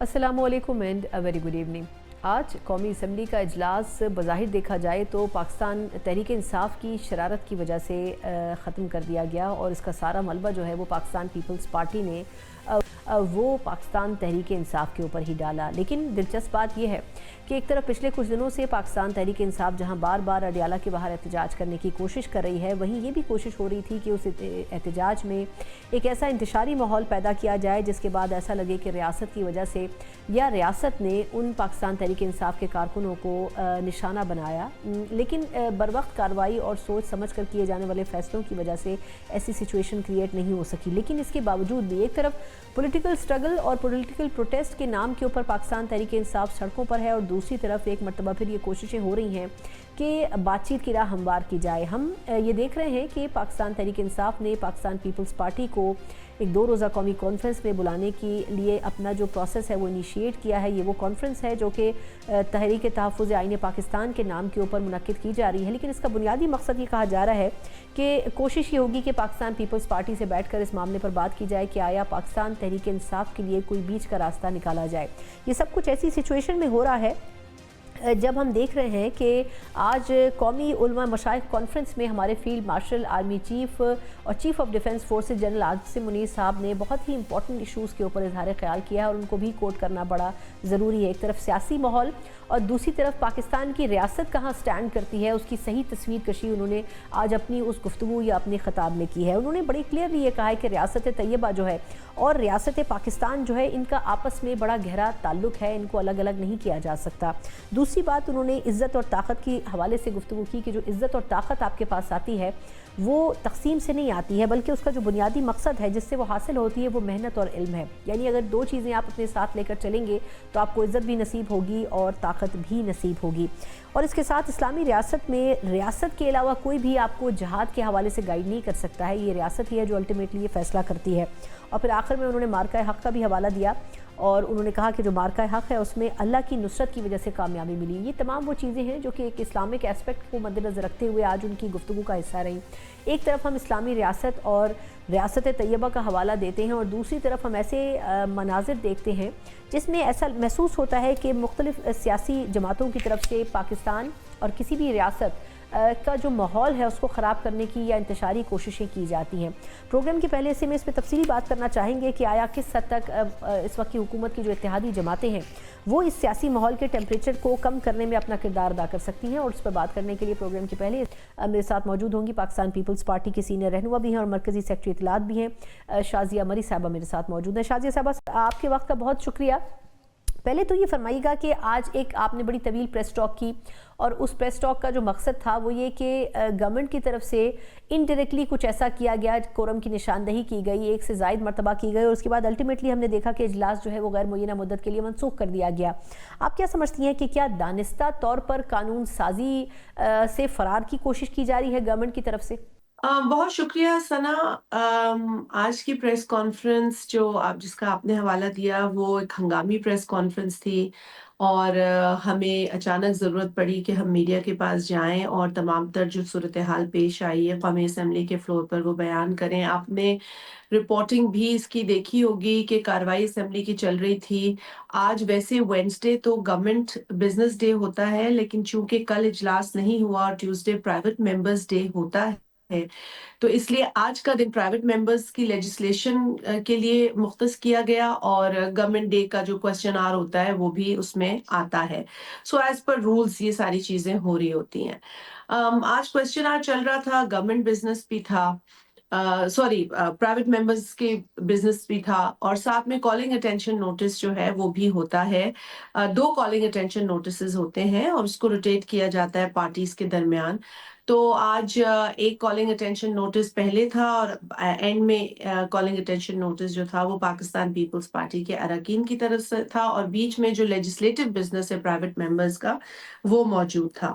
السلام علیکم and very good evening. آج قومی اسمبلی کا اجلاس بظاہر دیکھا جائے تو پاکستان تحریک انصاف کی شرارت کی وجہ سے ختم کر دیا گیا، اور اس کا سارا ملبہ جو ہے وہ پاکستان پیپلز پارٹی نے وہ پاکستان تحریک انصاف کے اوپر ہی ڈالا۔ لیکن دلچسپ بات یہ ہے کہ ایک طرف پچھلے کچھ دنوں سے پاکستان تحریک انصاف جہاں بار بار اڈیالہ کے باہر احتجاج کرنے کی کوشش کر رہی ہے، وہیں یہ بھی کوشش ہو رہی تھی کہ اس احتجاج میں ایک ایسا انتشاری ماحول پیدا کیا جائے جس کے بعد ایسا لگے کہ ریاست کی وجہ سے یا ریاست نے ان پاکستان تحریک انصاف کے کارکنوں کو نشانہ بنایا، لیکن بروقت کارروائی اور سوچ سمجھ کر کیے جانے والے فیصلوں کی وجہ سے ایسی سچویشن کریٹ نہیں ہو سکی۔ لیکن اس کے باوجود بھی ایک طرف پولیٹیکل سٹرگل اور پولیٹیکل پروٹیسٹ کے نام کے اوپر پاکستان تحریک انصاف سڑکوں پر ہے، اور دوسری طرف ایک مرتبہ پھر یہ کوششیں ہو رہی ہیں کہ بات چیت کی راہ ہموار کی جائے۔ ہم یہ دیکھ رہے ہیں کہ پاکستان تحریک انصاف نے پاکستان پیپلز پارٹی کو ایک 2 روزہ قومی کانفرنس میں بلانے کے لیے اپنا جو پروسیس ہے وہ انیشیٹ کیا ہے۔ یہ وہ کانفرنس ہے جو کہ تحریک تحفظ آئین پاکستان کے نام کے اوپر منعقد کی جا رہی ہے، لیکن اس کا بنیادی مقصد یہ کہا جا رہا ہے کہ کوشش یہ ہوگی کہ پاکستان پیپلز پارٹی سے بیٹھ کر اس معاملے پر بات کی جائے کہ آیا پاکستان تحریک انصاف کے لیے کوئی بیچ کا راستہ نکالا جائے۔ یہ سب کچھ ایسی سچویشن میں ہو رہا ہے جب ہم دیکھ رہے ہیں کہ آج قومی علماء مشائخ کانفرنس میں ہمارے فیلڈ مارشل آرمی چیف اور chief of defence forces general Asim Munir صاحب نے بہت ہی امپورٹنٹ ایشوز کے اوپر اظہار خیال کیا ہے، اور ان کو بھی کوٹ کرنا بڑا ضروری ہے۔ ایک طرف سیاسی ماحول اور دوسری طرف پاکستان کی ریاست کہاں سٹینڈ کرتی ہے، اس کی صحیح تصویر کشی انہوں نے آج اپنی اس گفتگو یا اپنے خطاب میں کی ہے۔ انہوں نے بڑی کلیئرلی یہ کہا ہے کہ ریاست طیبہ جو ہے اور ریاست پاکستان جو ہے ان کا آپس میں بڑا گہرا تعلق ہے، ان کو الگ الگ نہیں کیا جا سکتا۔ دوسری بات انہوں نے عزت اور طاقت کی حوالے سے گفتگو کی کہ جو عزت اور طاقت آپ کے پاس آتی ہے وہ تقسیم سے نہیں آتی ہے، بلکہ اس کا جو بنیادی مقصد ہے جس سے وہ حاصل ہوتی ہے وہ محنت اور علم ہے۔ یعنی اگر 2 چیزیں آپ اپنے ساتھ لے کر چلیں گے تو آپ کو عزت بھی نصیب ہوگی اور طاقت بھی نصیب ہوگی۔ اور اس کے ساتھ اسلامی ریاست میں ریاست کے علاوہ کوئی بھی آپ کو جہاد کے حوالے سے گائیڈ نہیں کر سکتا ہے، یہ ریاست ہی ہے جو الٹیمیٹلی یہ فیصلہ کرتی ہے۔ اور پھر آخر میں انہوں نے مارکہ حق کا بھی حوالہ دیا، اور انہوں نے کہا کہ جو مارکہ حق ہے اس میں اللہ کی نصرت کی وجہ سے کامیابی ملی۔ یہ تمام وہ چیزیں ہیں جو کہ ایک اسلامک ایسپیکٹ کو مد نظر رکھتے ہوئے آج ان کی گفتگو کا حصہ رہیں۔ ایک طرف ہم اسلامی ریاست اور ریاست طیبہ کا حوالہ دیتے ہیں، اور دوسری طرف ہم ایسے مناظر دیکھتے ہیں جس میں ایسا محسوس ہوتا ہے کہ مختلف سیاسی جماعتوں کی طرف سے پاکستان اور کسی بھی ریاست کا جو ماحول ہے اس کو خراب کرنے کی یا انتشاری کوششیں کی جاتی ہیں۔ پروگرام کے پہلے حصے میں اس پہ تفصیلی بات کرنا چاہیں گے کہ آیا کس حد تک اس وقت کی حکومت کی جو اتحادی جماعتیں ہیں وہ اس سیاسی ماحول کے ٹیمپریچر کو کم کرنے میں اپنا کردار ادا کر سکتی ہیں، اور اس پر بات کرنے کے لیے پروگرام کے پہلے میرے ساتھ موجود ہوں گی پاکستان پیپلز پارٹی کے سینئر رہنما بھی ہیں اور مرکزی سیکرٹری اطلاعات بھی ہیں شازیہ مری صاحبہ میرے ساتھ موجود ہیں۔ شازیہ صاحبہ آپ کے وقت کا بہت شکریہ۔ پہلے تو یہ فرمائیے گا کہ آج ایک آپ نے بڑی طویل پریس ٹاک کی، اور اس پریس ٹاک کا جو مقصد تھا وہ یہ کہ گورنمنٹ کی طرف سے انڈائریکٹلی کچھ ایسا کیا گیا، کورم کی نشاندہی کی گئی، 1 سے زائد مرتبہ کی گئی، اور اس کے بعد الٹیمیٹلی ہم نے دیکھا کہ اجلاس جو ہے وہ غیر معینہ مدت کے لیے منسوخ کر دیا گیا۔ آپ کیا سمجھتی ہیں کہ کیا دانستہ طور پر قانون سازی سے فرار کی کوشش کی جا رہی ہے گورنمنٹ کی طرف سے؟ بہت شکریہ ثنا۔ آج کی پریس کانفرنس جس کا آپ نے حوالہ دیا وہ ایک ہنگامی پریس کانفرنس تھی، اور ہمیں اچانک ضرورت پڑی کہ ہم میڈیا کے پاس جائیں اور تمام تر جو صورتحال پیش آئی ہے قومی اسمبلی کے فلور پر وہ بیان کریں۔ آپ نے رپورٹنگ بھی اس کی دیکھی ہوگی کہ کارروائی اسمبلی کی چل رہی تھی۔ آج ویسے وینسڈے تو گورنمنٹ بزنس ڈے ہوتا ہے، لیکن چونکہ کل اجلاس نہیں ہوا اور ٹیوزڈے پرائیویٹ ممبرز ڈے ہوتا ہے، تو اس لیے آج کا دن پرائیویٹ ممبرز کی لیجسلیشن کے لیے مختص کیا گیا، اور گورنمنٹ ڈے کا جو کوسچن آر ہوتا ہے وہ بھی اس میں آتا ہے۔ سو ایز پر رولز یہ ساری چیزیں ہو رہی ہوتی ہیں۔ آج کوسچن آر چل رہا تھا، گورنمنٹ بزنس بھی تھا، پرائیویٹ ممبرز کے بزنس بھی تھا، اور ساتھ میں کالنگ اٹینشن نوٹس جو ہے وہ بھی ہوتا ہے۔ 2 کالنگ اٹینشن نوٹسز ہوتے ہیں اور اس کو روٹیٹ کیا جاتا ہے پارٹیز کے درمیان۔ تو آج ایک کالنگ اٹینشن نوٹس پہلے تھا، اور اینڈ میں کالنگ اٹینشن نوٹس جو تھا وہ پاکستان پیپلز پارٹی کے اراکین کی طرف سے تھا، اور بیچ میں جو لیجسلیٹو بزنس ہے پرائیویٹ ممبرز کا وہ موجود تھا۔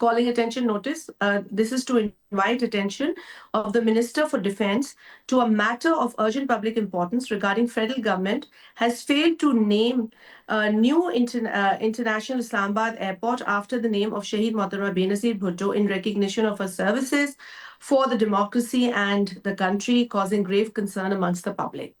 calling attention notice. This is to invite attention of the Minister for Defence to a matter of urgent public importance regarding federal government has failed to name a new international Islamabad airport after the name of Shahid Mohtara Benazir Bhutto in recognition of her services for the democracy and the country, causing grave concern amongst the public.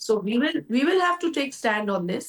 So we will have to take stand on this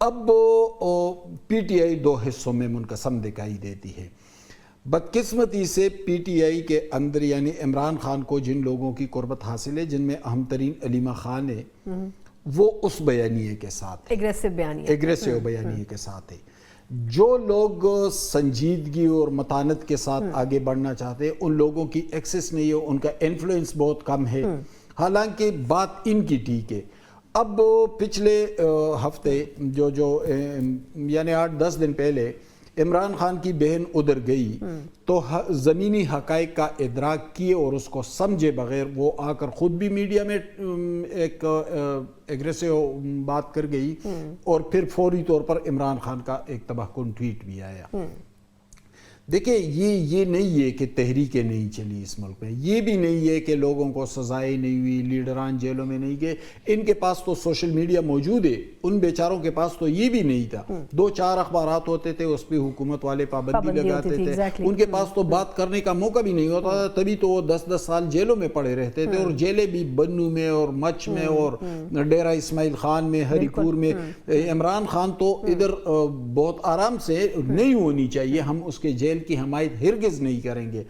اب پی T آئی دو حصوں میں منقسم دکھائی دیتی ہے. بدقسمتی سے پی T I کے اندر یعنی عمران خان کو جن لوگوں کی قربت حاصل ہے، جن میں اہم ترین علیمہ خان ہے، وہ اس بیانیے کے ساتھ ایگریسو بیانیے کے ساتھ ہے. جو لوگ سنجیدگی اور متانت کے ساتھ آگے بڑھنا چاہتے ہیں، ان لوگوں کی ایکسس نہیں ہے، ان کا انفلوئنس بہت کم ہے. حالانکہ بات ان کی ٹھیک ہے. اب پچھلے ہفتے جو یعنی 8-10 دن پہلے عمران خان کی بہن ادھر گئی تو زمینی حقائق کا ادراک کیے اور اس کو سمجھے بغیر وہ آ کر خود بھی میڈیا میں ایک ایگریسو بات کر گئی، اور پھر فوری طور پر عمران خان کا ایک تباہ کن ٹویٹ بھی آیا. دیکھیں یہ نہیں ہے کہ تحریکیں نہیں چلی اس ملک میں، یہ بھی نہیں ہے کہ لوگوں کو سزائیں نہیں ہوئی، لیڈران جیلوں میں نہیں گئے. ان کے پاس تو سوشل میڈیا موجود ہے، ان بیچاروں کے پاس تو یہ بھی نہیں تھا. 2-4 اخبارات ہوتے تھے، اس پہ حکومت والے پابندی لگاتے تھے. ان کے پاس تو بات کرنے کا موقع بھی نہیں ہوتا تھا، تبھی تو وہ 10 سال جیلوں میں پڑے رہتے تھے. اور جیلیں بھی بنو میں اور مچھ میں اور ڈیرہ اسماعیل خان میں، ہری پور میں. عمران خان تو ادھر بہت آرام سے نہیں ہونی چاہیے، ہم اس کے جیل کی حمایت ہرگز نہیں کریں گے.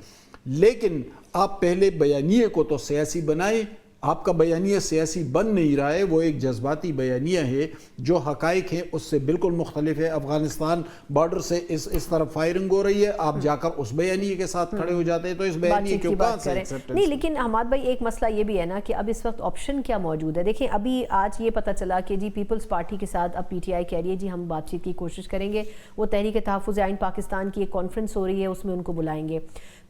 لیکن آپ پہلے بیانیے کو تو سیاسی بنائیں. آپ کا بیانیہ سیاسی بن نہیں رہا ہے، وہ ایک جذباتی بیانیہ ہے جو حقائق ہے اس سے بالکل مختلف ہے. افغانستان بارڈر سے اس طرف فائرنگ ہو رہی ہے، آپ جا کر اس بیانیے کے ساتھ کھڑے ہو جاتے ہیں، تو اس بیانیے کی بات کریں نہیں. لیکن حماد بھائی ایک مسئلہ یہ بھی ہے نا کہ اب اس وقت آپشن کیا موجود ہے. دیکھیں ابھی آج یہ پتہ چلا کہ جی پیپلز پارٹی کے ساتھ اب پی ٹی آئی کہہ رہی ہے جی ہم بات چیت کی کوشش کریں گے. وہ تحریک تحفظ آئین پاکستان کی ایک کانفرنس ہو رہی ہے، اس میں ان کو بلائیں گے.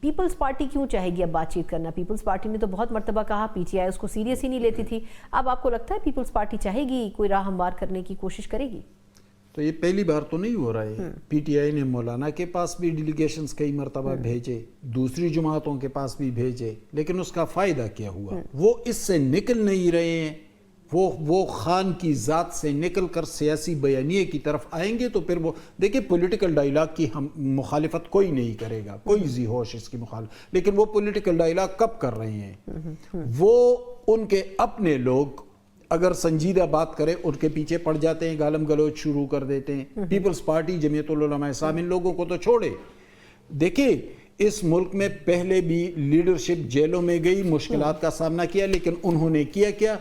پیپلز پارٹی کیوں چاہے گی اب بات چیت کرنا؟ پیپلز پارٹی نے تو بہت مرتبہ کہا، پی ٹی آئی اس کو سیریس ہی نہیں لیتی تھی. اب آپ کو لگتا ہے پیپلز پارٹی چاہے گی، کوئی راہ ہموار کرنے کی کوشش کرے گی؟ تو یہ پہلی بار تو نہیں ہو رہا ہے. پی ٹی آئی نے مولانا کے پاس بھی ڈیلیگیشنز کئی مرتبہ بھیجے، دوسری جماعتوں کے پاس بھی بھیجے، لیکن اس کا فائدہ کیا ہوا؟ وہ اس سے نکل نہیں رہے ہیں. وہ خان کی ذات سے نکل کر سیاسی بیانیے کی طرف آئیں گے تو پھر وہ دیکھیں پولیٹیکل ڈائیلاگ کی مخالفت کوئی نہیں کرے گا، کوئی ذی ہوش اس کی مخالفت. لیکن وہ پولیٹیکل ڈائیلاگ کب کر رہے ہیں؟ وہ ان کے اپنے لوگ اگر سنجیدہ بات کرے ان کے پیچھے پڑ جاتے ہیں، گالم گلوچ شروع کر دیتے ہیں. پیپلز پارٹی، جمعیت العلماء اسلام، ان لوگوں کو تو چھوڑے. دیکھیں اس ملک میں پہلے بھی لیڈرشپ جیلوں میں گئی، مشکلات کا سامنا کیا، لیکن انہوں نے کیا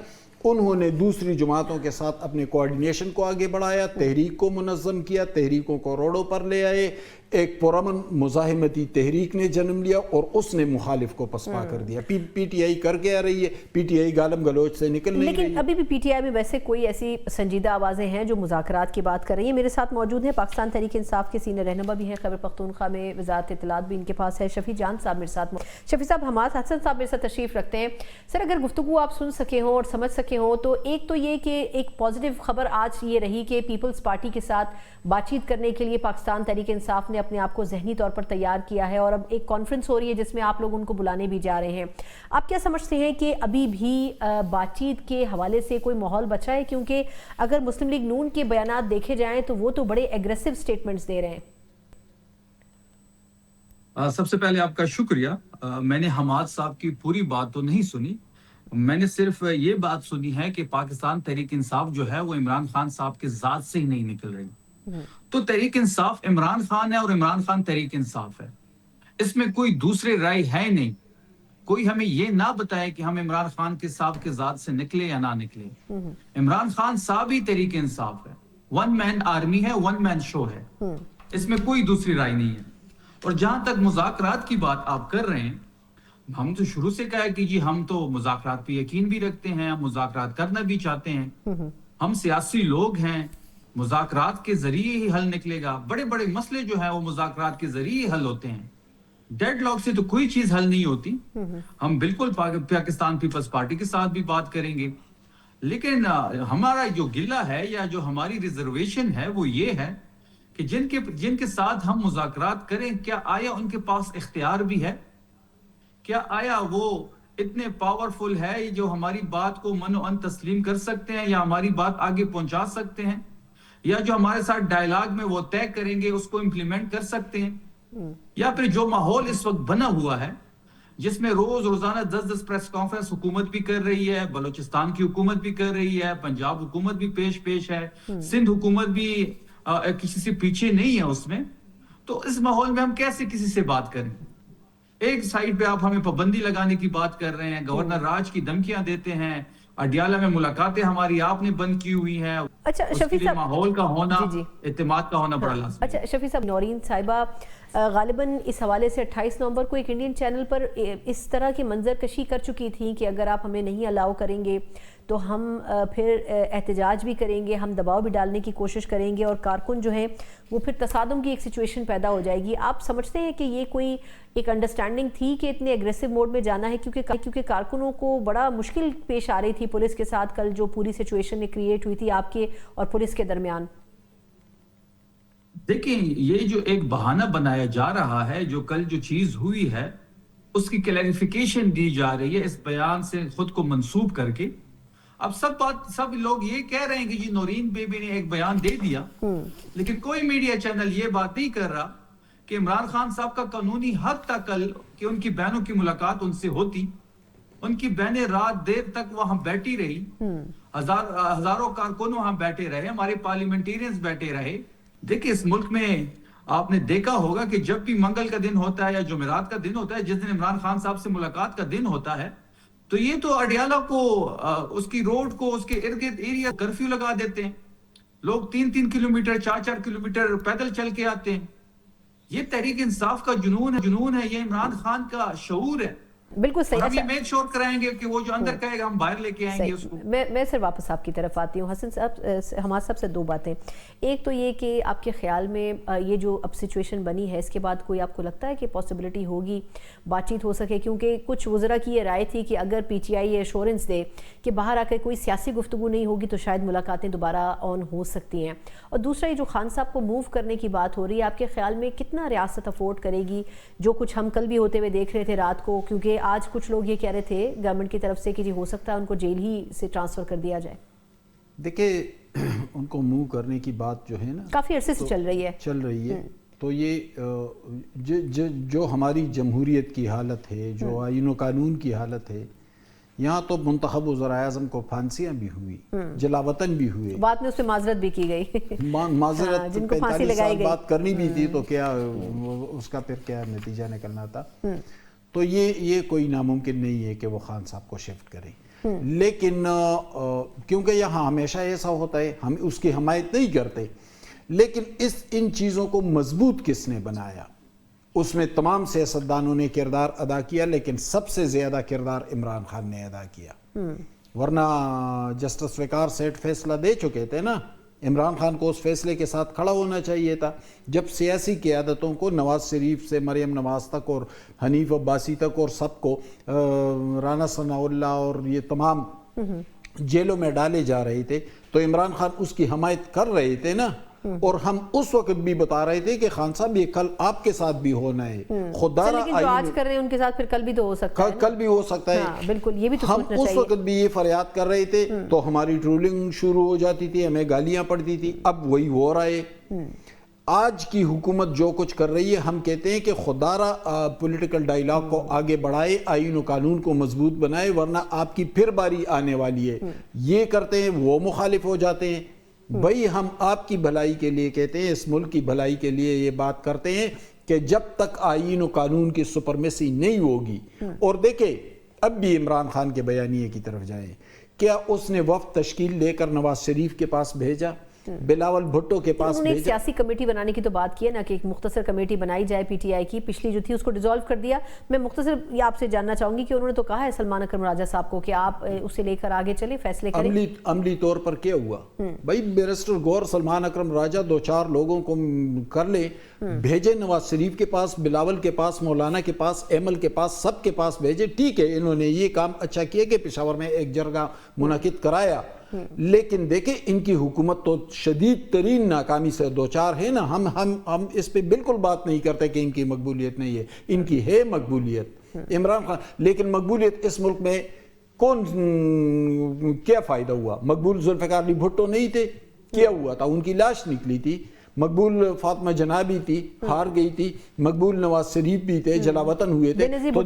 انہوں نے دوسری جماعتوں کے ساتھ اپنے کوارڈینیشن کو آگے بڑھایا، تحریک کو منظم کیا، تحریکوں کو روڈوں پر لے آئے. ایک پرامن مزاحمتی تحریک نے جنم لیا اور اس نے مخالف کو پسپا کر دیا. پی ٹی آئی کر کے آ رہی ہے، پی ٹی آئی گالم گلوچ سے نکل نہیں رہی. لیکن ابھی بھی پی ٹی آئی میں ویسے کوئی ایسی سنجیدہ آوازیں ہیں جو مذاکرات کی بات کر رہی ہیں. میرے ساتھ موجود ہیں پاکستان تحریک انصاف کے سینئر رہنما بھی ہیں، خیبر پختونخوا میں وزارت اطلاعات بھی ان کے پاس ہے، شفیع جان صاحب میرے ساتھ. شفیع صاحب، حماد حسن صاحب میرے ساتھ تشریف رکھتے ہیں. سر اگر گفتگو آپ سن سکے ہوں اور سمجھ سکے ہوں تو ایک تو یہ کہ ایک پازیٹیو خبر آج یہ رہی کہ پیپلز پارٹی کے ساتھ بات چیت کرنے کے لیے پاکستان تحریک انصاف نے اپنے آپ کو ذہنی طور پر تیار کیا ہے، اور اب ایک کانفرنس ہو رہی ہے جس میں آپ لوگ ان کو بلانے بھی جا رہے ہیں. آپ کیا سمجھتے ہیں کہ ابھی بھی بات چیت کے حوالے سے کوئی ماحول بچا ہے؟ کیونکہ اگر مسلم لیگ نون کے بیانات دیکھے جائیں تو وہ تو بڑے ایگریسو سٹیٹمنٹس دے رہے ہیں. سب سے پہلے آپ کا شکریہ. میں نے حماد صاحب کی پوری بات تو نہیں سنی، میں نے صرف یہ بات سنی ہے کہ پاکستان تحریک انصاف جو ہے وہ عمران خان صاحب کے ذات سے ہی نہیں نکل رہی. تو تحریک انصاف عمران خان ہے اور عمران خان تحریک انصاف ہے، اس میں کوئی دوسرے رائے ہے نہیں. کوئی ہمیں یہ نہ بتائے کہ ہم عمران خان کے صاحب کے ذات سے نکلے یا نہ نکلے. عمران خان صاحب ہی تحریک انصاف ہے، ون مین آرمی ہے، ون مین شو ہے، اس میں کوئی دوسری رائے نہیں ہے. اور جہاں تک مذاکرات کی بات آپ کر رہے ہیں، ہم تو شروع سے کہا کہ جی ہم تو مذاکرات پہ یقین بھی رکھتے ہیں، ہم مذاکرات کرنا بھی چاہتے ہیں. ہم سیاسی لوگ ہیں، مذاکرات کے ذریعے ہی حل نکلے گا. بڑے بڑے مسئلے جو ہیں وہ مذاکرات کے ذریعے حل ہوتے ہیں، ڈیڈ لاک سے تو کوئی چیز حل نہیں ہوتی. ہم بالکل پاکستان پیپلز پارٹی کے ساتھ بھی بات کریں گے، لیکن ہمارا جو گلہ ہے یا جو ہماری ریزرویشن ہے وہ یہ ہے کہ جن کے ساتھ ہم مذاکرات کریں، کیا آیا ان کے پاس اختیار بھی ہے؟ کیا آیا وہ اتنے پاورفل ہے جو ہماری بات کو من و ان تسلیم کر سکتے ہیں یا ہماری بات آگے پہنچا سکتے ہیں، یا جو ہمارے ساتھ ڈائیلاگ میں وہ طے کریں گے اس کو امپلیمنٹ کر سکتے ہیں؟ یا پھر جو ماحول اس وقت بنا ہوا ہے جس میں روزانہ 10 پریس کانفرنس حکومت بھی کر رہی ہے, بلوچستان کی حکومت بھی کر رہی ہے, پنجاب حکومت بھی پیش ہے, سندھ حکومت بھی کسی سے پیچھے نہیں ہے اس میں. تو اس ماحول میں ہم کیسے کسی سے بات کریں؟ ایک سائیڈ پہ آپ ہمیں پابندی لگانے کی بات کر رہے ہیں, گورنر راج کی دھمکیاں دیتے ہیں, اڈیالہ میں ملاقاتیں ہماری آپ نے بند کی ہوئی ہیں. اچھا اس کے شفیع لیے صاحب, ماحول کا ہونا, جی اعتماد کا ہونا بڑا لازم. اچھا شفیع صاحب, نورین صاحبہ غالباً اس حوالے سے 28 نومبر کو ایک انڈین چینل پر اس طرح کی منظر کشی کر چکی تھیں کہ اگر آپ ہمیں نہیں الاؤ کریں گے تو ہم پھر احتجاج بھی کریں گے, ہم دباؤ بھی ڈالنے کی کوشش کریں گے, اور کارکن جو ہیں وہ پھر تصادم کی ایک سچویشن پیدا ہو جائے گی. آپ سمجھتے ہیں کہ یہ کوئی ایک انڈرسٹینڈنگ تھی کہ اتنے ایگریسو موڈ میں جانا ہے, کیونکہ کارکنوں کو بڑا مشکل پیش آ رہی تھی پولیس کے ساتھ کل جو پوری سچویشن کریٹ ہوئی تھی آپ کے اور پولیس کے درمیان؟ دیکھیں, یہ جو ایک بہانہ بنایا جا رہا ہے, جو کل جو چیز ہوئی ہے اس کی کلیریفیکیشن دی جا رہی ہے اس بیان سے خود کو منسوب کر کے. اب سب لوگ یہ کہہ رہے ہیں کہ جی نورین بیبی نے ایک بیان دے دیا, لیکن کوئی میڈیا چینل یہ بات نہیں کر رہا کہ عمران خان صاحب کا قانونی حق تھا کل کہ ان کی بہنوں کی ملاقات ان سے ہوتی. ان کی بہنیں رات دیر تک وہاں بیٹھی رہی, ہزاروں کارکنوں وہاں بیٹھے رہے, ہمارے پارلیمنٹیرینز بیٹھے رہے. دیکھیں, اس ملک میں آپ نے دیکھا ہوگا کہ جب بھی منگل کا دن ہوتا ہے یا جمعرات کا دن ہوتا ہے, جس دن عمران خان صاحب سے ملاقات کا دن ہوتا ہے, تو یہ تو اڈیالہ کو, اس کی روڈ کو, اس کے ارد گرد ایریا کرفیو لگا دیتے ہیں. لوگ 3 کلومیٹر 4 کلومیٹر پیدل چل کے آتے ہیں. یہ تحریک انصاف کا جنون ہے, یہ عمران خان کا شعور ہے. بالکل صحیح. ہم یہ میک شور کرائیں گے کہ وہ جو اندر کہے گا ہم باہر لے کے آئیں گے اس کو. میں سر واپس آپ کی طرف آتی ہوں. حسن صاحب, حماد صاحب سے دو باتیں. ایک تو یہ کہ آپ کے خیال میں یہ جو اب سچویشن بنی ہے اس کے بعد کوئی آپ کو لگتا ہے کہ پاسبلٹی ہوگی بات چیت ہو سکے, کیونکہ کچھ وزراء کی یہ رائے تھی کہ اگر پی ٹی آئی ایشورنس دے کہ باہر آ کر کوئی سیاسی گفتگو نہیں ہوگی تو شاید ملاقاتیں دوبارہ آن ہو سکتی ہیں. اور دوسرا یہ جو خان صاحب کو موو کرنے کی بات ہو رہی ہے, آپ کے خیال میں کتنا ریاست افورڈ کرے گی جو کچھ ہم کل بھی ہوتے ہوئے دیکھ رہے تھے رات کو, کیونکہ آج کچھ لوگ یہ کہہ رہے تھے گورنمنٹ کی طرف سے کہ جی ہو سکتا ہے ان کو جیل ہی سے ٹرانسفر کر دیا جائے. دیکھیں, ان کو موو کرنے کی بات جو ہے نا کافی عرصے سے چل رہی ہے. تو یہ جو ہماری جمہوریت کی حالت ہے, جو آئین و قانون کی حالت ہے, یہاں تو منتخب وزراء اعظم کو پھانسیاں بھی ہوئی, جلاوطن بھی ہوئے, بعد میں اس پہ معذرت بھی کی گئی. معذرت جن کو پھانسی 45 لگائی سال گئی بات کرنی بھی تھی تو کیا اس کا پھر کیا نتیجہ نکلنا تھا. تو یہ کوئی ناممکن نہیں ہے کہ وہ خان صاحب کو شفٹ کریں. لیکن کیونکہ یہاں ہمیشہ ایسا ہوتا ہے, ہم اس کی حمایت نہیں کرتے, لیکن ان چیزوں کو مضبوط کس نے بنایا, اس میں تمام سیاستدانوں نے کردار ادا کیا, لیکن سب سے زیادہ کردار عمران خان نے ادا کیا. ورنہ جسٹس وقار سیٹھ فیصلہ دے چکے تھے نا, عمران خان کو اس فیصلے کے ساتھ کھڑا ہونا چاہیے تھا. جب سیاسی قیادتوں کو نواز شریف سے مریم نواز تک اور حنیف عباسی تک اور سب کو, رانا ثناء اللہ اور یہ تمام جیلوں میں ڈالے جا رہے تھے, تو عمران خان اس کی حمایت کر رہے تھے نا. اور ہم اس وقت بھی بتا رہے تھے کہ خان صاحب یہ کل آپ کے ساتھ بھی ہونا ہے. لیکن جو آج کر رہے ہیں ان کے ساتھ پھر کل بھی تو ہو سکتا ہے, کل بھی ہو سکتا ہے. بالکل, یہ بھی تو ہم اس وقت بھی یہ فریاد کر رہے تھے تو ہماری ٹرولنگ شروع ہو جاتی تھی, ہمیں گالیاں پڑتی تھی. اب وہی ہو رہا ہے. آج کی حکومت جو کچھ کر رہی ہے, ہم کہتے ہیں کہ خدا را پولیٹیکل ڈائیلاگ کو آگے بڑھائے, آئین و قانون کو مضبوط بنائے, ورنہ آپ کی پھر باری آنے والی ہے. یہ کرتے ہیں وہ مخالف ہو جاتے ہیں. بھئی ہم آپ کی بھلائی کے لیے کہتے ہیں, اس ملک کی بھلائی کے لیے یہ بات کرتے ہیں کہ جب تک آئین و قانون کی سپرمیسی نہیں ہوگی. اور دیکھیں, اب بھی عمران خان کے بیانیے کی طرف جائیں, کیا اس نے وفد تشکیل لے کر نواز شریف کے پاس بھیجا, بلاول بھٹو کے پاس انہوں نے ایک سیاسی کمیٹی بنانے کی تو بات کی ہے نا, کہ ایک مختصر کمیٹی بنائی جائے پی ٹی آئی کی, پچھلی جو تھی اس کو ڈیزالو کر دیا. میں مختصر یہ آپ سے جاننا چاہوں گی کہ انہوں نے تو کہا ہے سلمان اکرم راجہ صاحب کو کہ آپ اسے لے کر آگے چلیں, فیصلے کریں. عملی طور پر کیا ہوا بھائی, بیرسٹر گور سلمان اکرم راجہ 2-4 لوگوں کو کر لے, بھیجے نواز شریف کے پاس, بلاول کے پاس, مولانا کے پاس, ایمل کے پاس, سب کے پاس بھیجے. ٹھیک ہے, انہوں نے یہ کام اچھا کیا کہ پشاور میں ایک جرگہ منعقد کرایا, لیکن دیکھیں ان کی حکومت تو شدید ترین ناکامی سے دوچار ہے نا. ہم اس پہ بالکل بات نہیں کرتے کہ ان کی مقبولیت نہیں ہے, ان کی ہے مقبولیت عمران خان. لیکن مقبولیت اس ملک میں کیا فائدہ ہوا؟ مقبول ذوالفقار علی بھٹو نہیں تھے, کیا ہوا تھا؟ ان کی لاش نکلی تھی. مقبول فاطمہ جنابی تھی، ہار گئی تھی، مقبول نواز شریف بھی تھے، جلاوطن ہوئے تھے، تو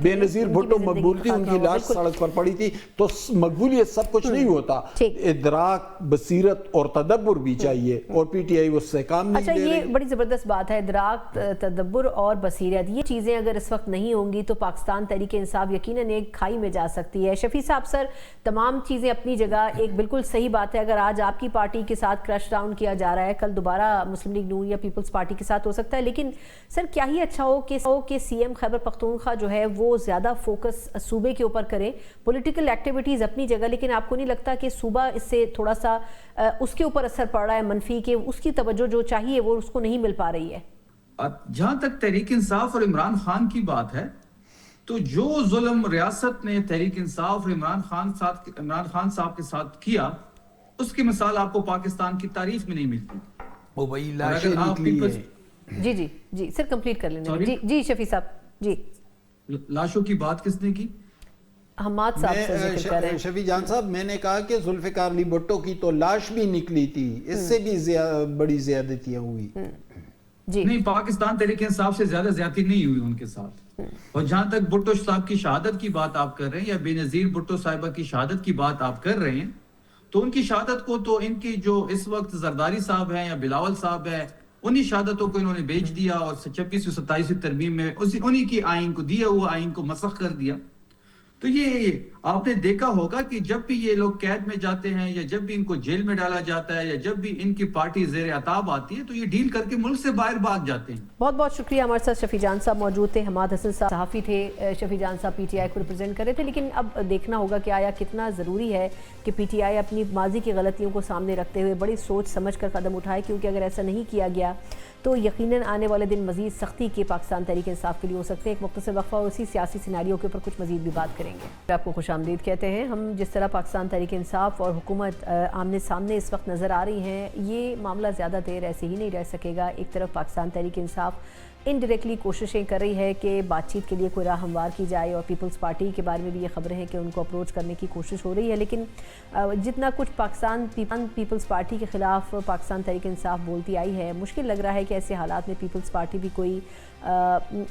بے نظیر بھٹو مقبول تھی، ان کی لاش سڑک پر پڑی تھی. تو مقبولیت سب کچھ نہیں ہوتا، ادراک، بصیرت اور تدبر بھی چاہیے، اور پی ٹی آئی اس سے کام نہیں لے رہی. اچھا، یہ بڑی زبردست بات ہے، ادراک، تدبر اور بصیرت. یہ چیزیں اگر اس وقت نہیں ہوں گی تو پاکستان تحریک انصاف یقیناً ایک کھائی میں جا سکتی ہے. شفیع صاحب سر، تمام چیزیں اپنی جگہ، ایک بالکل صحیح بات ہے. اگر آج آپ کی پارٹی کے ساتھ کرش ڈاؤن کیا جا رہا ہے، کل دوبارہ مسلم لیگ نون یا پیپلز پارٹی کے ساتھ ہو سکتا ہے. لیکن سر کیا ہی اچھا ہو کہ سی ایم خیبر پختونخوا جو ہے وہ زیادہ فوکس صوبے کے اوپر کرے. پولیٹیکل ایکٹیویٹیز اپنی جگہ، لیکن آپ کو نہیں لگتا کہ صوبہ اس سے تھوڑا سا اس کے اوپر اثر پڑ رہا ہے منفی، کہ اس کی توجہ جو چاہیے وہ اس کو نہیں مل پا رہی ہے؟ جہاں تک تحریک انصاف اور عمران خان کی بات ہے، تو جو ظلم ریاست نے تحریک انصاف اور عمران خان صاحب کے ساتھ کیا، اس کی مثال آپ کو پاکستان کی تاریخ میں نہیں ملتی. وہ وہی لاشیں نکلی ہیں. جی سر کمپلیٹ کر لینا. جی شفیع صاحب. جی، لاشوں کی بات کس نے کی؟ حماد صاحب سے ذکر کر رہے ہیں. شفیع جان صاحب، میں نے کہا کہ ذوالفقار علی بھٹو کی تو لاش بھی نکلی تھی، اس سے بھی بڑی زیادتیاں ہوئی. جی نہیں، پاکستان تحریک انصاف سے زیادہ زیادتی نہیں ہوئی ان کے ساتھ. اور جہاں تک بھٹو صاحب کی شہادت کی بات آپ کر رہے ہیں، یا بے نظیر بھٹو صاحبہ کی شہادت کی بات آپ کر رہے ہیں، تو ان کی شہادت کو تو ان کی جو اس وقت زرداری صاحب ہیں یا بلاول صاحب ہیں، انہی شہادتوں کو انہوں نے بیچ دیا، اور 26ویں 27ویں ترمیم میں انہی کی آئین کو دیا ہوا آئین کو مسخ کر دیا. تو یہ آپ نے دیکھا ہوگا کہ جب بھی یہ لوگ قید میں جاتے ہیں، یا جب بھی ان کو جیل میں ڈالا جاتا ہے، یا جب بھی ان کی پارٹی زیر عتاب آتی ہے، تو یہ ڈیل کر کے ملک سے باہر بھاگ جاتے ہیں. بہت بہت شکریہ. ہمارے ساتھ شفیع جان صاحب موجود تھے. حماد حسن صاحب صحافی تھے. شفیع جان صاحب پی ٹی آئی کو ریپرزینٹ کر رہے تھے. لیکن اب دیکھنا ہوگا کہ آیا کتنا ضروری ہے کہ پی ٹی آئی اپنی ماضی کی غلطیوں کو سامنے رکھتے ہوئے بڑی سوچ سمجھ کر قدم اٹھائے، کیونکہ اگر ایسا نہیں کیا گیا تو یقیناً آنے والے دن مزید سختی کے پاکستان تحریک انصاف کے لیے ہو سکتے ہیں. ایک مختصر وقفہ اور اسی سیاسی سیناریو کے اوپر کچھ مزید بھی بات کریں گے. آپ کو خوش آمدید کہتے ہیں. ہم جس طرح پاکستان تحریک انصاف اور حکومت آمنے سامنے اس وقت نظر آ رہی ہیں، یہ معاملہ زیادہ دیر ایسے ہی نہیں رہ سکے گا. ایک طرف پاکستان تحریک انصاف انڈائریکٹلی کوششیں کر رہی ہے کہ بات چیت کے لیے کوئی راہ ہموار کی جائے، اور پیپلز پارٹی کے بارے میں بھی یہ خبریں ہیں کہ ان کو اپروچ کرنے کی کوشش ہو رہی ہے. لیکن جتنا کچھ پاکستان پیپلز پارٹی کے خلاف پاکستان تحریک انصاف بولتی آئی ہے، مشکل لگ رہا ہے کہ ایسے حالات میں پیپلز پارٹی بھی کوئی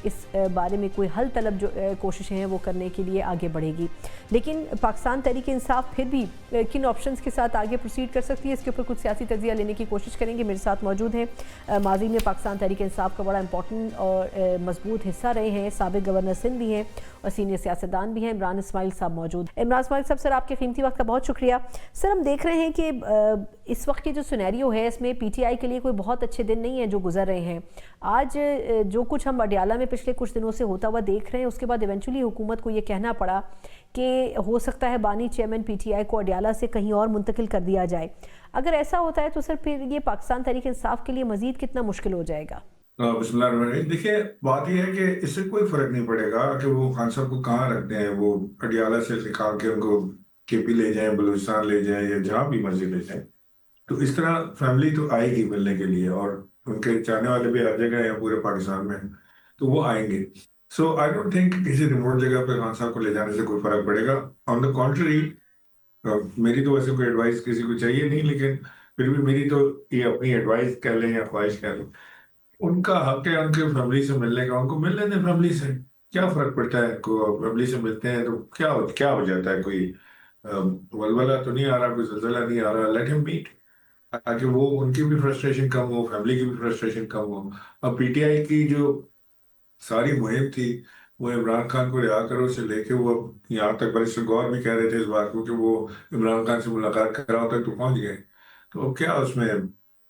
اس بارے میں کوئی حل طلب جو کوششیں ہیں وہ کرنے کے لیے آگے بڑھے گی. لیکن پاکستان تحریک انصاف پھر بھی کن آپشنز کے ساتھ آگے پروسیڈ کر سکتی ہے، اس کے اوپر کچھ سیاسی تجزیہ لینے کی کوشش کریں گے. میرے ساتھ موجود ہیں ماضی میں پاکستان تحریک انصاف کا بڑا امپورٹنٹ اور مضبوط حصہ رہے ہیں، سابق گورنر سندھ بھی ہیں اور سینئر سیاستدان بھی ہیں. عمران اسماعیل صاحب موجود. عمران اسماعیل صاحب، سر آپ کے قیمتی وقت کا بہت شکریہ. سر ہم دیکھ رہے ہیں کہ اس وقت کی جو سینیریو ہے، اس میں پی ٹی آئی کے لیے کوئی بہت اچھے دن نہیں ہیں جو گزر رہے ہیں. آج جو کچھ ہم اڈیالہ میں پچھلے کچھ دنوں سے ہوتا ہوا دیکھ رہے ہیں، اس کے بعد ایونچولی حکومت کو یہ کہنا پڑا کہ ہو سکتا ہے بانی چیئرمین پی ٹی آئی کو اڈیالہ سے کہیں اور منتقل کر دیا جائے. اگر ایسا ہوتا ہے تو سر پھر یہ پاکستان تحریک انصاف کے لیے مزید کتنا مشکل ہو جائے گا؟ بسم اللہ الرحمن الرحیم. دیکھیں، بات یہ ہے کہ اس سے کوئی فرق نہیں پڑے گا کہ وہ خان صاحب کو کہاں رکھتے ہیں. وہ اڈیالہ سے نکال کے ان کو کے پی لے جائیں، بلوچستان لے جائیں، یا جہاں بھی مرضی لے جائیں. تو اس طرح فیملی تو آئے گی ملنے کے لیے، اور ان کے چاہنے والے بھی ہر جگہ ہیں پورے پاکستان میں، تو وہ آئیں گے. سو آئی ڈونٹ تھنک کسی ریموٹ جگہ پہ خان صاحب کو لے جانے سے کوئی فرق پڑے گا. آن دا کنٹری، میری تو ویسے کوئی ایڈوائس کسی کو چاہیے نہیں، لیکن پھر بھی میری تو یہ اپنی ایڈوائس کہہ لیں یا خواہش کہہ لیں، ان کا حق ہے ان کے فیملی سے ملنے کا. ان کو مل لینے فیملی سے، کیا فرق پڑتا ہے. کو فیملی سے ملتے ہیں تو کیا ہو جاتا ہے. کوئی ولولہ تو نہیں آ رہا، کوئی زلزلہ نہیں آ رہا. لیٹ ہم میٹ، تاکہ وہ ان کی بھی فرسٹریشن کم ہو، فیملی کی بھی فرسٹریشن کم ہو. اب پی ٹی آئی کی جو ساری مہم تھی، وہ عمران خان کو رہا کرو سے لے کے، وہ یہاں تک بیرسٹر گور بھی کہہ رہے تھے اس بات کو کہ وہ عمران خان سے ملاقات کراؤ تک تو پہنچ گئے. تو کیا اس میں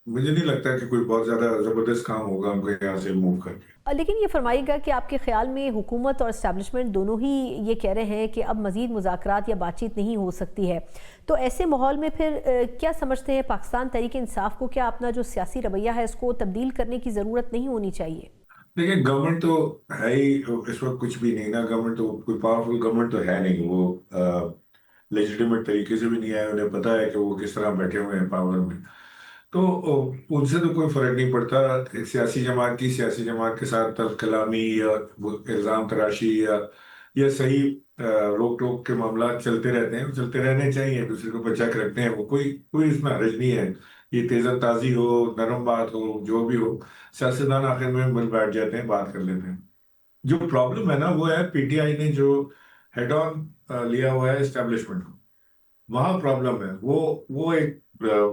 مجھے نہیں لگتا کہ کوئی بہت زیادہ زبردست کام ہوگا ان کو یہاں سے موو کر کے. لیکن یہ فرمائیے گا کہ آپ کے خیال میں حکومت اور اسٹیبلشمنٹ دونوں ہی یہ کہہ رہے ہیں کہ اب مزید مذاکرات یا بات چیت نہیں ہو سکتی ہے، تو ایسے ماحول میں پھر کیا سمجھتے ہیں پاکستان تحریک انصاف کو کیا اپنا جو سیاسی رویہ ہے اس کو تبدیل کرنے کی ضرورت نہیں ہونی چاہیے؟ دیکھیں، گورنمنٹ تو ہے ہی اس وقت کچھ بھی نہیں نا. گورنمنٹ تو کوئی پاورفل گورنمنٹ تو ہے نہیں. وہ لیجیٹیمیٹ طریقے سے بھی نہیں آئے. انہیں پتہ ہے کہ وہ کس طرح بیٹھے ہوئے ہیں پاور میں. تو ان سے تو کوئی فرق نہیں پڑتا. سیاسی جماعت کے ساتھ تلخ کلامی یا الزام تراشی یا صحیح روک ٹوک کے معاملات چلتے رہتے ہیں، چلتے رہنے چاہیے. دوسرے کو بچا کے رکھتے ہیں، وہ کوئی اس میں حرج نہیں ہے یہ تیزر تازی ہو، نرم بات ہو، جو بھی ہو، سیاستدان آخر میں مل بیٹھ جاتے ہیں، بات کر لیتے ہیں. جو پرابلم ہے نا وہ ہے پی ٹی آئی نے جو ہیڈ آن لیا ہوا ہے اسٹیبلشمنٹ کو، وہاں پرابلم ہے. وہ ایک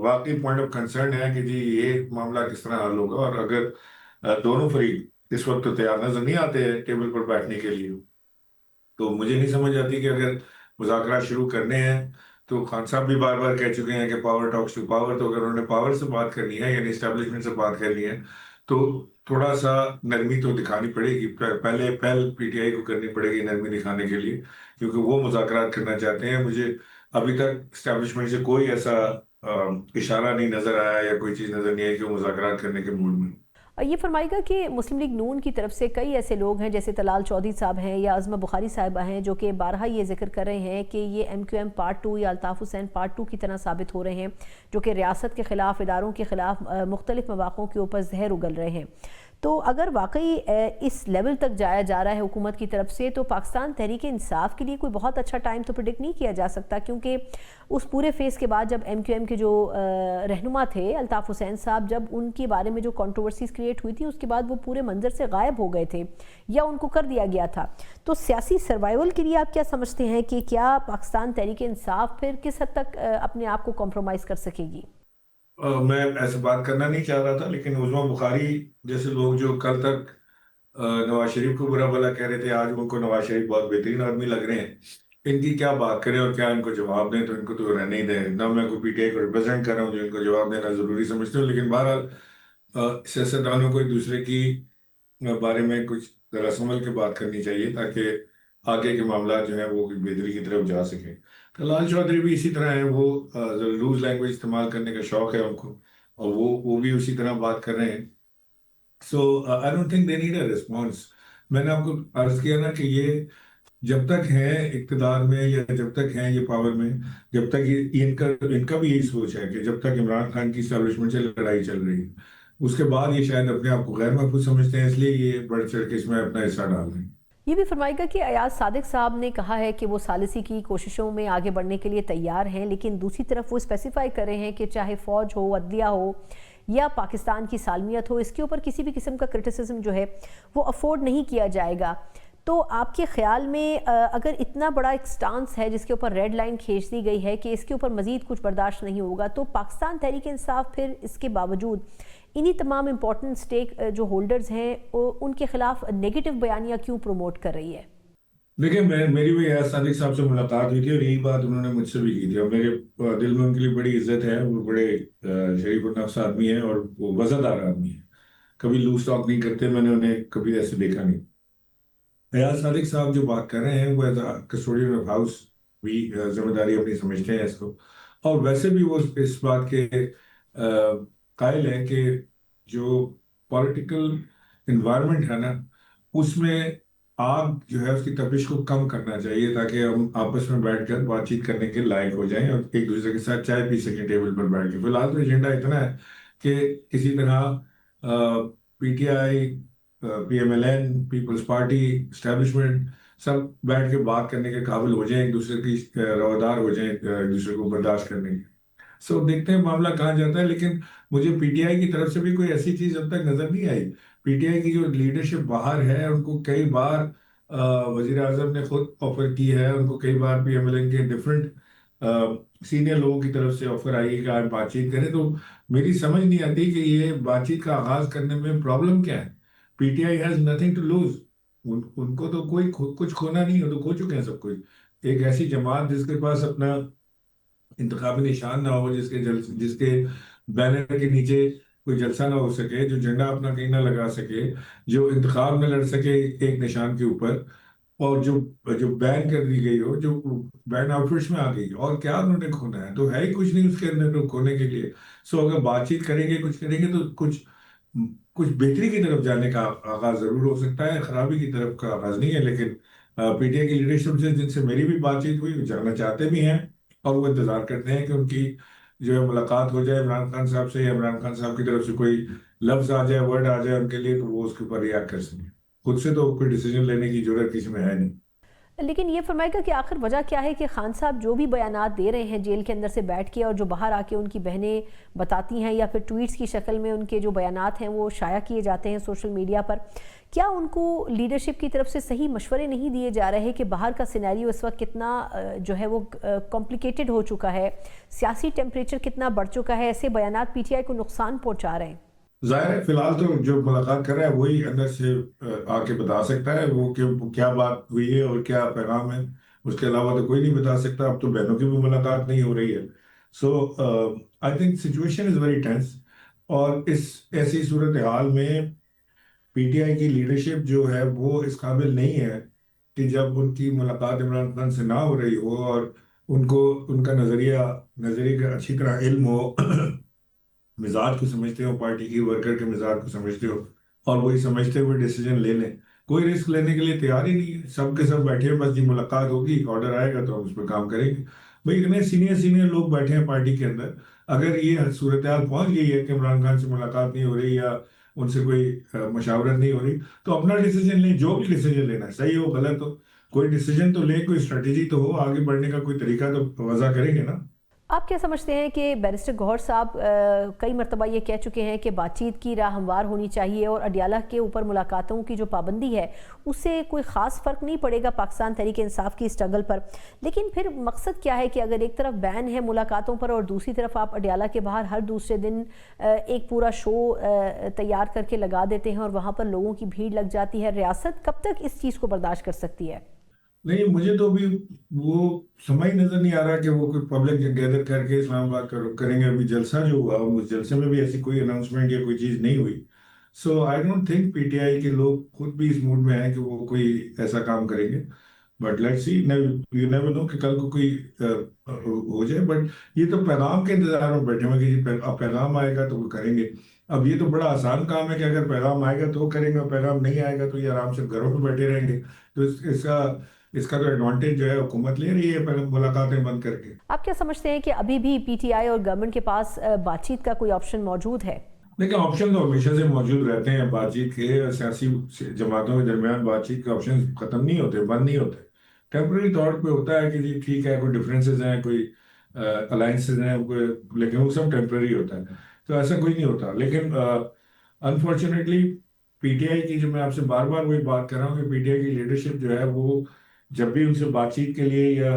واقعی پوائنٹ آف کنسرن ہے کہ جی یہ معاملہ کس طرح حل ہوگا. اور اگر دونوں فریق اس وقت تو تیار نظر نہیں آتے ہیں ٹیبل پر بیٹھنے کے لیے، تو مجھے نہیں سمجھ آتی کہ اگر مذاکرات شروع کرنے ہیں تو خان صاحب بھی بار بار کہہ چکے ہیں کہ پاور ٹاکس ٹو پاور، تو اگر انہوں نے پاور سے بات کرنی ہے یعنی اسٹیبلشمنٹ سے بات کرنی ہے تو تھوڑا سا نرمی تو دکھانی پڑے گی. پہلے پی ٹی آئی کو کرنی پڑے گی نرمی دکھانے کے لیے، کیونکہ وہ مذاکرات کرنا چاہتے ہیں. مجھے ابھی تک اسٹیبلشمنٹ سے کوئی ایسا اشارہ نہیں نظر آیا یا کوئی چیز نظر نہیں آئی کہ وہ مذاکرات کرنے کے موڈ میں. یہ فرمائے گا کہ مسلم لیگ نون کی طرف سے کئی ایسے لوگ ہیں جیسے طلال چودھری صاحب ہیں یا عظمہ بخاری صاحبہ ہیں جو کہ بارہا یہ ذکر کر رہے ہیں کہ یہ ایم کیو ایم پارٹ 2 یا الطاف حسین پارٹ 2 کی طرح ثابت ہو رہے ہیں، جو کہ ریاست کے خلاف، اداروں کے خلاف مختلف مواقعوں کے اوپر زہر اگل رہے ہیں. تو اگر واقعی اس لیول تک جایا جا رہا ہے حکومت کی طرف سے تو پاکستان تحریک انصاف کے لیے کوئی بہت اچھا ٹائم تو پریڈکٹ نہیں کیا جا سکتا، کیونکہ اس پورے فیز کے بعد جب ایم کیو ایم کے جو رہنما تھے الطاف حسین صاحب، جب ان کے بارے میں جو کنٹروورسیز کریٹ ہوئی تھی اس کے بعد وہ پورے منظر سے غائب ہو گئے تھے یا ان کو کر دیا گیا تھا. تو سیاسی سروائیول کے لیے آپ کیا سمجھتے ہیں کہ کیا پاکستان تحریک انصاف پھر کس حد تک اپنے آپ کو کمپرومائز کر سکے گی؟ میں ایسے بات کرنا نہیں چاہ رہا تھا، لیکن عظمہ بخاری جیسے لوگ جو کل تک نواز شریف کو برا بھلا کہہ رہے تھے، آج ان کو نواز شریف بہت بہترین آدمی لگ رہے ہیں. ان کی کیا بات کریں اور کیا ان کو جواب دیں، تو ان کو تو رہنے ہی دیں. نہ میں کوئی پی ٹی آئی کو ریپرزینٹ کر رہا ہوں جو ان کو جواب دینا ضروری سمجھتے ہوں، لیکن بہرحال سیاستدانوں کو ایک دوسرے کی بارے میں کچھ رسم عمل کی بات کرنی چاہیے تاکہ آگے کے معاملات جو ہیں وہ بہتری کی طرف جا سکیں. طلال چودھری بھی اسی طرح ہیں، وہ لوز لینگویج استعمال کرنے کا شوق ہے ان کو، اور وہ بھی اسی طرح بات کر رہے ہیں. So I don't think they need a response. میں نے آپ کو عرض کیا نا کہ یہ جب تک ہیں اقتدار میں یا جب تک ہیں یہ پاور میں، جب تک ان کا بھی یہی سوچ ہے کہ جب تک عمران خان کی اسٹیبلشمنٹ سے لڑائی چل رہی ہے، اس کے بعد یہ شاید اپنے آپ کو غیر محفوظ سمجھتے ہیں، اس لیے یہ بڑھ چڑھ کے اس میں اپنا حصہ ڈال رہے ہیں. یہ بھی فرمائے گا کہ ایاز صادق صاحب نے کہا ہے کہ وہ ثالثی کی کوششوں میں آگے بڑھنے کے لیے تیار ہیں، لیکن دوسری طرف وہ اسپیسیفائی کر رہے ہیں کہ چاہے فوج ہو، عدلیہ ہو یا پاکستان کی سالمیت ہو، اس کے اوپر کسی بھی قسم کا کرٹیسزم جو ہے وہ افورڈ نہیں کیا جائے گا. تو آپ کے خیال میں اگر اتنا بڑا ایک سٹانس ہے جس کے اوپر ریڈ لائن کھینچ دی گئی ہے کہ اس کے اوپر مزید کچھ برداشت نہیں ہوگا، تو پاکستان تحریک انصاف پھر اس کے باوجود انہی تمام امپورٹنٹ سٹیک جو ہولڈرز ہیں ان کے خلاف نیگیٹو بیانیہ کیوں پروموٹ کر رہی ہے؟ دیکھیں میری بھی ایاز صادق صاحب سے ملاقات ہوئی تھی اور یہی بات انہوں نے مجھ سے بھی کی تھی، اور میرے دل میں ان کے لیے بڑی عزت ہے. وہ بڑے شریف النفس آدمی ہیں اور وہ وزردار آدمی ہیں، کبھی لوز ٹاک نہیں کرتے، میں نے انہیں کبھی ایسے دیکھا نہیں. ایاز صادق صاحب جو بات کر رہے ہیں وہ as a custodian of house بھی ذمہ داری اپنی سمجھتے ہیں اس کو، اور ویسے بھی وہ اس بات کے قائل ہیں کہ جو پولیٹیکل انوائرمنٹ ہے نا اس میں آگ جو ہے اس کی تپش کو کم کرنا چاہیے تاکہ ہم آپس میں بیٹھ کر بات چیت کرنے کے لائق ہو جائیں اور ایک دوسرے کے ساتھ چائے پی سکیں ٹیبل پر بیٹھ کے. فی الحال تو ایجنڈا اتنا ہے کہ کسی طرح P T I, P M L N, People's Party, establishment سب بیٹھ کے بات کرنے کے قابل ہو جائیں، ایک دوسرے کی روادار ہو جائیں، ایک دوسرے کو برداشت کرنے کی. سو دیکھتے ہیں معاملہ کہاں جاتا ہے، لیکن مجھے پی ٹی آئی کی طرف سے بھی کوئی ایسی چیز اب تک نظر نہیں آئی. پی ٹی آئی کی جو لیڈرشپ باہر ہے ان کو کئی بار وزیر اعظم نے خود آفر کی ہے، ان کو کئی بار پی ایم ایل این کے ڈفرینٹ سینئر لوگوں کی طرف سے آفر آئی ہے کہ آپ بات چیت کریں. تو میری سمجھ نہیں آتی کہ یہ بات چیت کا آغاز کرنے میں پرابلم کیا ہے. P T I has nothing to lose, ان کو تو کوئی کچھ کھونا نہیں ہے، تو کھو چکے ہیں سب کچھ. ایک ایسی جماعت جس کے پاس اپنا انتخابی نشان نہ ہو، جس کے بینر کے نیچے کوئی جلسہ نہ ہو سکے، جو جھنڈا اپنا کہیں نہ لگا سکے، جو انتخاب نہ لڑ سکے ایک نشان کے اوپر، اور جو بین کر دی گئی ہو، جو بین آؤٹ فٹس میں آ گئی، اور کیا انہوں نے کھونا ہے؟ تو ہے ہی کچھ نہیں اس کے اندر کھونے کے لیے. سو اگر بات چیت کریں گے، کچھ کریں گے، تو کچھ بہتری کی طرف جانے کا آغاز ضرور ہو سکتا ہے، خرابی کی طرف کا آغاز نہیں ہے. لیکن پی ٹی آئی کی لیڈرشپ سے جن سے میری بھی بات چیت ہوئی، جانا چاہتے بھی ہیں اور وہ انتظار کرتے ہیں کہ ان کی جو ہے ملاقات ہو جائے عمران خان صاحب سے، یا عمران خان صاحب کی طرف سے کوئی لفظ آ جائے، ورڈ آ جائے ان کے لیے، تو وہ اس کے اوپر ریئیکٹ کر سکیں. خود سے تو کوئی ڈیسیجن لینے کی ضرورت کسی میں ہے نہیں. لیکن یہ فرمائے گا کہ آخر وجہ کیا ہے کہ خان صاحب جو بھی بیانات دے رہے ہیں جیل کے اندر سے بیٹھ کے، اور جو باہر آ کے ان کی بہنیں بتاتی ہیں یا پھر ٹویٹس کی شکل میں ان کے جو بیانات ہیں وہ شائع کیے جاتے ہیں سوشل میڈیا پر، کیا ان کو لیڈرشپ کی طرف سے صحیح مشورے نہیں دیے جا رہے کہ باہر کا سینیریو اس وقت کتنا جو ہے وہ کمپلیکیٹڈ ہو چکا ہے، سیاسی ٹیمپریچر کتنا بڑھ چکا ہے، ایسے بیانات پی ٹی آئی کو نقصان پہنچا رہے ہیں؟ ظاہر ہے فی الحال تو جو ملاقات کر رہا ہے وہی اندر سے آ کے بتا سکتا ہے وہ کہ کیا بات ہوئی ہے اور کیا پیغام ہے، اس کے علاوہ تو کوئی نہیں بتا سکتا. اب تو بہنوں کی بھی ملاقات نہیں ہو رہی ہے. So I think situation is very tense, اور اس ایسی صورتحال میں پی ٹی آئی کی لیڈرشپ جو ہے وہ اس قابل نہیں ہے کہ جب ان کی ملاقات عمران خان سے نہ ہو رہی ہو اور ان کو ان کا نظریے کا اچھی طرح علم ہو، مزاج کو سمجھتے ہو، پارٹی کی ورکر کے مزاج کو سمجھتے ہو، اور وہی سمجھتے ہوئے ڈیسیجن لے لیں. کوئی رسک لینے کے لیے تیار ہی نہیں ہے. سب کے سب بیٹھے ہیں، بس جی ملاقات ہوگی، آرڈر آئے گا تو ہم اس پہ کام کریں گے. بھائی اتنے سینئر لوگ بیٹھے ہیں پارٹی کے اندر، اگر یہ صورتحال پہنچ گئی ہے کہ عمران خان سے ملاقات نہیں ہو رہی یا ان سے کوئی مشاورت نہیں ہو رہی، تو اپنا ڈیسیجن لیں. جو بھی ڈیسیجن لینا ہے، صحیح ہو غلط ہو، کوئی ڈیسیجن تو لیں، کوئی اسٹریٹجی تو ہو، آگے بڑھنے کا کوئی طریقہ تو وضع کریں گے نا. آپ کیا سمجھتے ہیں کہ بیرسٹر گوہر صاحب کئی مرتبہ یہ کہہ چکے ہیں کہ بات چیت کی راہ ہموار ہونی چاہیے اور اڈیالہ کے اوپر ملاقاتوں کی جو پابندی ہے اس سے کوئی خاص فرق نہیں پڑے گا پاکستان تحریک انصاف کی اسٹرگل پر، لیکن پھر مقصد کیا ہے کہ اگر ایک طرف بین ہے ملاقاتوں پر اور دوسری طرف آپ اڈیالہ کے باہر ہر دوسرے دن ایک پورا شو تیار کر کے لگا دیتے ہیں اور وہاں پر لوگوں کی بھیڑ لگ جاتی ہے، ریاست کب تک اس چیز کو برداشت کر سکتی ہے؟ نہیں، مجھے تو ابھی وہ سمجھ نظر نہیں آ رہا کہ وہ کوئی پبلک گیدر کر کے اسلام آباد کریں گے. ابھی جلسہ جو ہوا اس جلسے میں بھی ایسی کوئی اناؤنسمنٹ یا کوئی چیز نہیں ہوئی. So I don't think P T I کے لوگ خود بھی اس موڈ میں ہیں کہ وہ کوئی ایسا کام کریں گے. But let's see, you never know کہ کل کو کوئی ہو جائے. بٹ یہ تو پیغام کے انتظار میں بیٹھے ہوئے کہ جی اب پیغام آئے گا تو وہ کریں گے. اب یہ تو بڑا آسان کام ہے کہ اگر پیغام آئے گا تو وہ کریں گے، پیغام نہیں آئے گا تو یہ آرام سے گھروں پہ بیٹھے رہیں گے. تو اس کا تو ایڈوانٹیج جو ہے حکومت لے رہی ہے پہلے ملاقاتیں بند کر کے. آپ کیا سمجھتے ہیں کہ ابھی بھی پی ٹی آئی اور گورنمنٹ کے پاس بات چیت کا کوئی آپشن موجود ہے؟ لیکن آپشن تو ہمیشہ سے موجود رہتے ہیں بات چیت کے. سیاسی جماعتوں کے درمیان بات چیت کے آپشن ختم نہیں ہوتے، بند نہیں ہوتے. ٹیمپرری طور پہ ہوتا ہے کہ جی ٹھیک ہے، کوئی ڈفرینسز ہیں، کوئی الائنسز ہیں، لیکن وہ سب ٹیمپرری ہوتا ہے. تو ایسا کوئی نہیں ہوتا. لیکن انفارچونیٹلی پی ٹی آئی کی، جو میں آپ سے بار بار وہی بات کر رہا ہوں کہ پی ٹی آئی کی لیڈرشپ جو ہے وہ جب بھی ان سے بات چیت کے لیے یا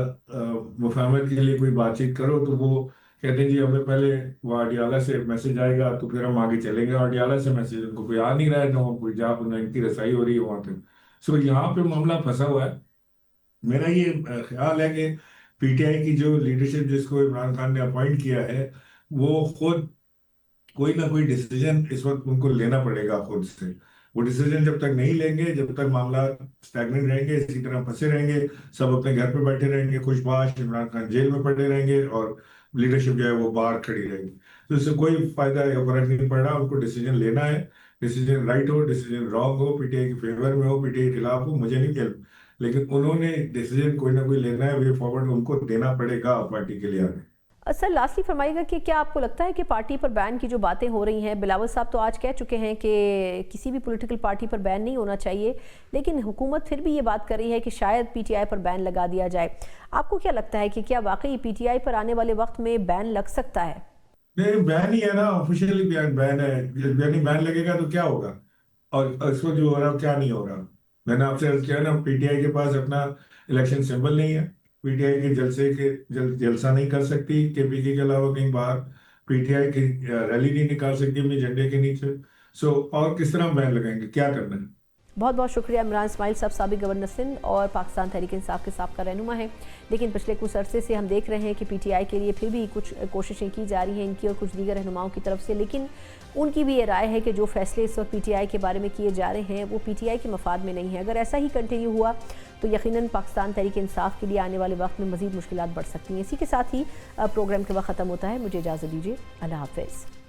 مفاہمت کے لیے کوئی بات چیت کرو تو وہ کہتے ہیں جی ہمیں پہلے وہ اڈیالہ سے میسج آئے گا تو پھر ہم آگے چلیں گے. اڈیالہ سے میسج ان کو کوئی آ نہیں رہا ہے، نہ کوئی جا ان کی رسائی ہو رہی ہے وہاں تک. سو یہاں پہ معاملہ پھنسا ہوا ہے. میرا یہ خیال ہے کہ پی ٹی آئی کی جو لیڈرشپ جس کو عمران خان نے اپوائنٹ کیا ہے، وہ خود کوئی نہ کوئی ڈیسیجن اس وقت ان کو لینا پڑے گا خود سے. وہ ڈیسیجن جب تک نہیں لیں گے، جب تک معاملات اسٹیگننٹ رہیں گے، اسی طرح پھنسے رہیں گے، سب اپنے گھر پہ بیٹھے رہیں گے خوش باش، عمران خان جیل میں پڑے رہیں گے اور لیڈرشپ جو ہے وہ باہر کھڑی رہے گی. تو اس سے کوئی فائدہ یا فرق نہیں پڑ رہا. ان کو ڈیسیجن لینا ہے، decision right who, decision wrong who, P T I کے فیور میں ہو، پی ٹی آئی کے خلاف ہو، مجھے نہیں کہنا، لیکن انہوں نے ڈیسیجن کوئی نہ کوئی لینا ہے. وے فارورڈ ان کو دینا پڑے گا پارٹی کے لیے آگے. سر لاسٹلی فرمائیے گا کہ کیا آپ کو لگتا ہے کہ پارٹی پر بین کی جو باتیں ہو رہی ہیں، بلاول صاحب تو آج کہہ چکے ہیں کہ کسی بھی پولیٹیکل پارٹی پر بین نہیں ہونا چاہیے، لیکن حکومت پھر بھی یہ بات کر رہی ہے کہ شاید پی ٹی آئی پر بین لگا دیا جائے. آپ کو کیا لگتا ہے کہ کیا واقعی پی ٹی آئی پر آنے والے وقت میں بین لگ سکتا ہے؟ نہیں، بین ہی ہے نا، آفیشیلی بین ہے. یعنی بین لگے گا تو کیا ہوگا، اور اس وقت جو ہو رہا کیا نہیں ہو رہا. میں نے آپ سے عرض کیا نا، پی ٹی آئی کے پاس اپنا الیکشن سمبل نہیں ہے. پی ٹی آئی کے جلسہ نہیں کر سکتی کے پی کے علاوہ کہیں باہر. پی ٹی آئی کی ریلی نہیں نکال سکتی اپنے جھنڈے کے نیچے. سو اور کس طرح بین لگائیں گے، کیا کرنا ہے. بہت بہت شکریہ. عمران اسماعیل صاحب سابق گورنر سندھ اور پاکستان تحریک انصاف کے سابقہ رہنما ہیں، لیکن پچھلے کچھ عرصے سے ہم دیکھ رہے ہیں کہ پی ٹی آئی کے لیے پھر بھی کچھ کوششیں کی جا رہی ہیں ان کی اور کچھ دیگر رہنماؤں کی طرف سے، لیکن ان کی بھی یہ رائے ہے کہ جو فیصلے اس وقت پی ٹی آئی کے بارے میں کیے جا رہے ہیں وہ پی ٹی آئی کے مفاد میں نہیں ہے. اگر ایسا ہی کنٹینیو ہوا تو یقیناً پاکستان تحریک انصاف کے لیے آنے والے وقت میں مزید مشکلات بڑھ سکتی ہیں. اسی کے ساتھ ہی پروگرام کے وقت ختم ہوتا ہے. مجھے اجازت دیجیے. اللہ حافظ.